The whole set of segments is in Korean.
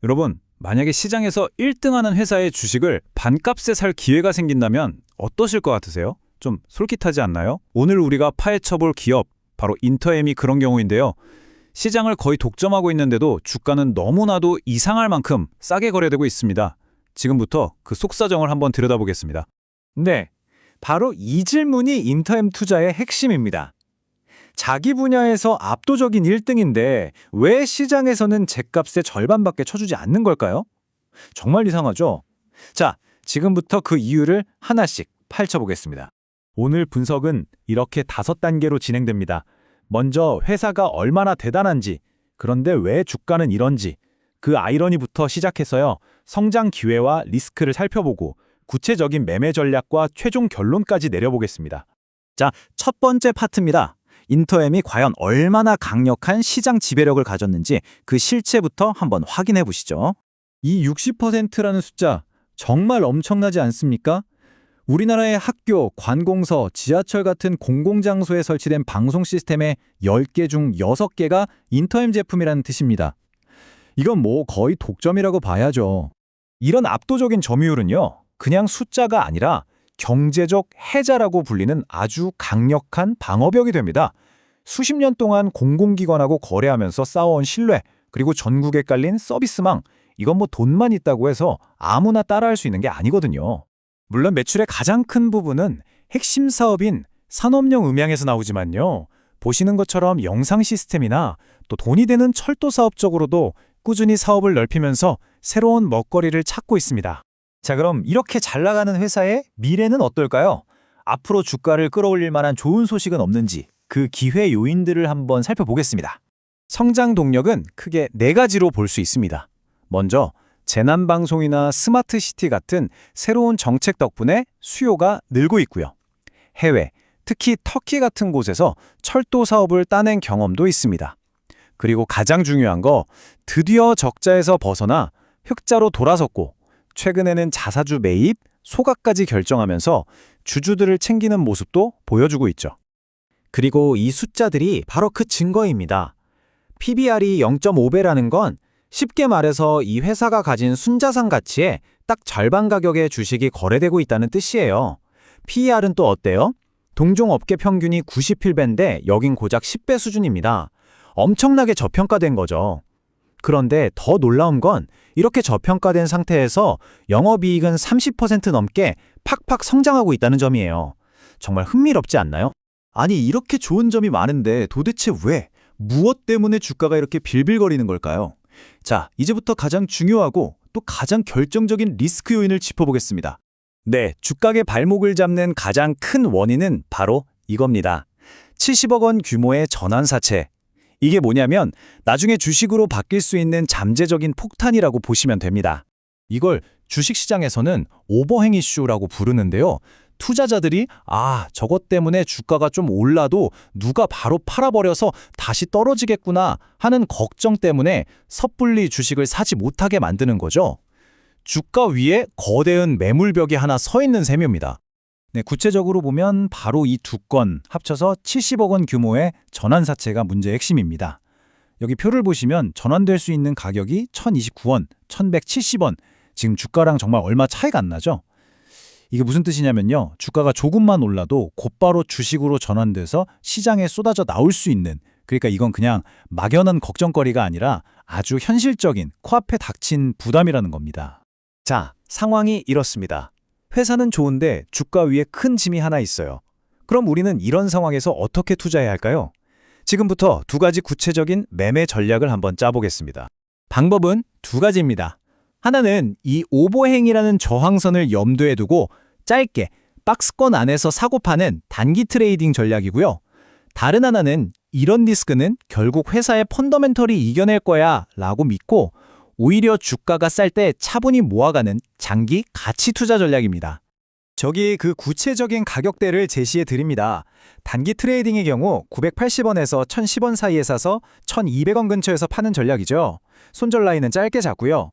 여러분, 만약에 시장에서 1등하는 회사의 주식을 반값에 살 기회가 생긴다면 어떠실 것 같으세요? 좀 솔깃하지 않나요? 오늘 우리가 파헤쳐볼 기업, 바로 인터엠이 그런 경우인데요. 시장을 거의 독점하고 있는데도 주가는 너무나도 이상할 만큼 싸게 거래되고 있습니다. 지금부터 그 속사정을 한번 들여다보겠습니다. 네, 바로 이 질문이 인터엠 투자의 핵심입니다. 자기 분야에서 압도적인 1등인데 왜 시장에서는 죗값의 절반밖에 쳐주지 않는 걸까요? 정말 이상하죠? 자, 지금부터 그 이유를 하나씩 파헤쳐보겠습니다. 오늘 분석은 이렇게 5단계로 진행됩니다. 먼저 회사가 얼마나 대단한지, 그런데 왜 주가는 이런지, 그 아이러니부터 시작해서요. 성장 기회와 리스크를 살펴보고 구체적인 매매 전략과 최종 결론까지 내려보겠습니다. 자, 첫 번째 파트입니다. 인터엠이 과연 얼마나 강력한 시장 지배력을 가졌는지 그 실체부터 한번 확인해 보시죠. 이 60%라는 숫자 정말 엄청나지 않습니까? 우리나라의 학교, 관공서, 지하철 같은 공공장소에 설치된 방송 시스템의 10개 중 6개가 인터엠 제품이라는 뜻입니다. 이건 뭐 거의 독점이라고 봐야죠. 이런 압도적인 점유율은요, 그냥 숫자가 아니라 경제적 해자라고 불리는 아주 강력한 방어벽이 됩니다. 수십 년 동안 공공기관하고 거래하면서 쌓아온 신뢰, 그리고 전국에 깔린 서비스망, 이건 뭐 돈만 있다고 해서 아무나 따라할 수 있는 게 아니거든요. 물론 매출의 가장 큰 부분은 핵심 사업인 산업용 음향에서 나오지만요. 보시는 것처럼 영상 시스템이나 또 돈이 되는 철도 사업 쪽으로도 꾸준히 사업을 넓히면서 새로운 먹거리를 찾고 있습니다. 자, 그럼 이렇게 잘 나가는 회사의 미래는 어떨까요? 앞으로 주가를 끌어올릴 만한 좋은 소식은 없는지 그 기회 요인들을 한번 살펴보겠습니다. 성장 동력은 크게 4가지로 볼 수 있습니다. 먼저 재난방송이나 스마트시티 같은 새로운 정책 덕분에 수요가 늘고 있고요. 해외, 특히 터키 같은 곳에서 철도 사업을 따낸 경험도 있습니다. 그리고 가장 중요한 거, 드디어 적자에서 벗어나 흑자로 돌아섰고 최근에는 자사주 매입, 소각까지 결정하면서 주주들을 챙기는 모습도 보여주고 있죠. 그리고 이 숫자들이 바로 그 증거입니다. PBR이 0.5배라는 건 쉽게 말해서 이 회사가 가진 순자산 가치의 딱 절반 가격의 주식이 거래되고 있다는 뜻이에요. PER은 또 어때요? 동종업계 평균이 97배인데 여긴 고작 10배 수준입니다. 엄청나게 저평가된 거죠. 그런데 더 놀라운 건 이렇게 저평가된 상태에서 영업이익은 30% 넘게 팍팍 성장하고 있다는 점이에요. 정말 흥미롭지 않나요? 아니, 이렇게 좋은 점이 많은데 도대체 왜, 무엇 때문에 주가가 이렇게 빌빌거리는 걸까요? 자, 이제부터 가장 중요하고 또 가장 결정적인 리스크 요인을 짚어보겠습니다. 네, 주가의 발목을 잡는 가장 큰 원인은 바로 이겁니다. 70억 원 규모의 전환사채. 이게 뭐냐면 나중에 주식으로 바뀔 수 있는 잠재적인 폭탄이라고 보시면 됩니다. 이걸 주식시장에서는 오버행 이슈라고 부르는데요. 투자자들이 저것 때문에 주가가 좀 올라도 누가 바로 팔아버려서 다시 떨어지겠구나 하는 걱정 때문에 섣불리 주식을 사지 못하게 만드는 거죠. 주가 위에 거대한 매물벽이 하나 서 있는 셈입니다. 네, 구체적으로 보면 바로 이 두 건 합쳐서 70억 원 규모의 전환사채가 문제의 핵심입니다. 여기 표를 보시면 전환될 수 있는 가격이 1,029원, 1,170원, 지금 주가랑 정말 얼마 차이가 안 나죠? 이게 무슨 뜻이냐면요. 주가가 조금만 올라도 곧바로 주식으로 전환돼서 시장에 쏟아져 나올 수 있는, 그러니까 이건 그냥 막연한 걱정거리가 아니라 아주 현실적인 코앞에 닥친 부담이라는 겁니다. 자, 상황이 이렇습니다. 회사는 좋은데 주가 위에 큰 짐이 하나 있어요. 그럼 우리는 이런 상황에서 어떻게 투자해야 할까요? 지금부터 2가지 구체적인 매매 전략을 한번 짜보겠습니다. 방법은 2가지입니다. 하나는 이 오버행이라는 저항선을 염두에 두고 짧게 박스권 안에서 사고 파는 단기 트레이딩 전략이고요. 다른 하나는 이런 리스크는 결국 회사의 펀더멘털이 이겨낼 거야 라고 믿고 오히려 주가가 쌀 때 차분히 모아가는 장기 가치 투자 전략입니다. 저기 그 구체적인 가격대를 제시해 드립니다. 단기 트레이딩의 경우 980원에서 1010원 사이에 사서 1200원 근처에서 파는 전략이죠. 손절 라인은 짧게 잡고요.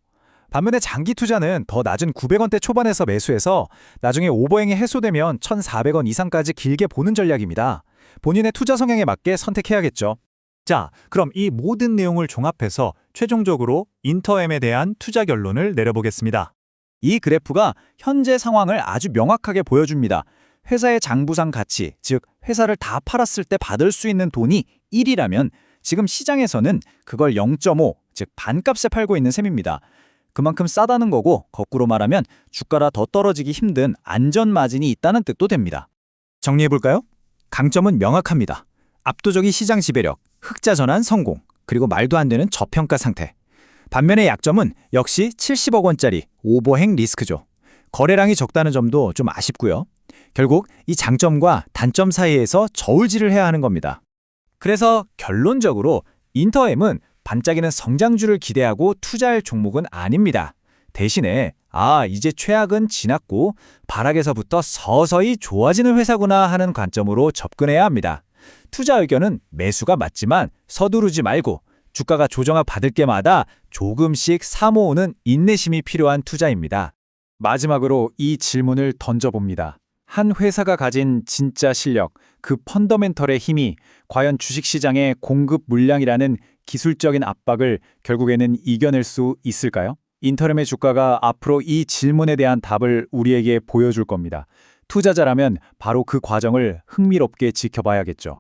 반면에 장기 투자는 더 낮은 900원대 초반에서 매수해서 나중에 오버행이 해소되면 1,400원 이상까지 길게 보는 전략입니다. 본인의 투자 성향에 맞게 선택해야겠죠. 자, 그럼 이 모든 내용을 종합해서 최종적으로 인터엠에 대한 투자 결론을 내려보겠습니다. 이 그래프가 현재 상황을 아주 명확하게 보여줍니다. 회사의 장부상 가치, 즉 회사를 다 팔았을 때 받을 수 있는 돈이 1이라면 지금 시장에서는 그걸 0.5, 즉 반값에 팔고 있는 셈입니다. 그만큼 싸다는 거고 거꾸로 말하면 주가라 더 떨어지기 힘든 안전 마진이 있다는 뜻도 됩니다. 정리해볼까요? 강점은 명확합니다. 압도적인 시장 지배력, 흑자 전환 성공, 그리고 말도 안 되는 저평가 상태. 반면에 약점은 역시 70억 원짜리 오버행 리스크죠. 거래량이 적다는 점도 좀 아쉽고요. 결국 이 장점과 단점 사이에서 저울질을 해야 하는 겁니다. 그래서 결론적으로 인터엠은 반짝이는 성장주를 기대하고 투자할 종목은 아닙니다. 대신에 이제 최악은 지났고 바닥에서부터 서서히 좋아지는 회사구나 하는 관점으로 접근해야 합니다. 투자 의견은 매수가 맞지만 서두르지 말고 주가가 조정을 받을 때마다 조금씩 사모으는 인내심이 필요한 투자입니다. 마지막으로 이 질문을 던져봅니다. 한 회사가 가진 진짜 실력, 그 펀더멘털의 힘이 과연 주식시장의 공급 물량이라는 기술적인 압박을 결국에는 이겨낼 수 있을까요? 인터렘의 주가가 앞으로 이 질문에 대한 답을 우리에게 보여줄 겁니다. 투자자라면 바로 그 과정을 흥미롭게 지켜봐야겠죠.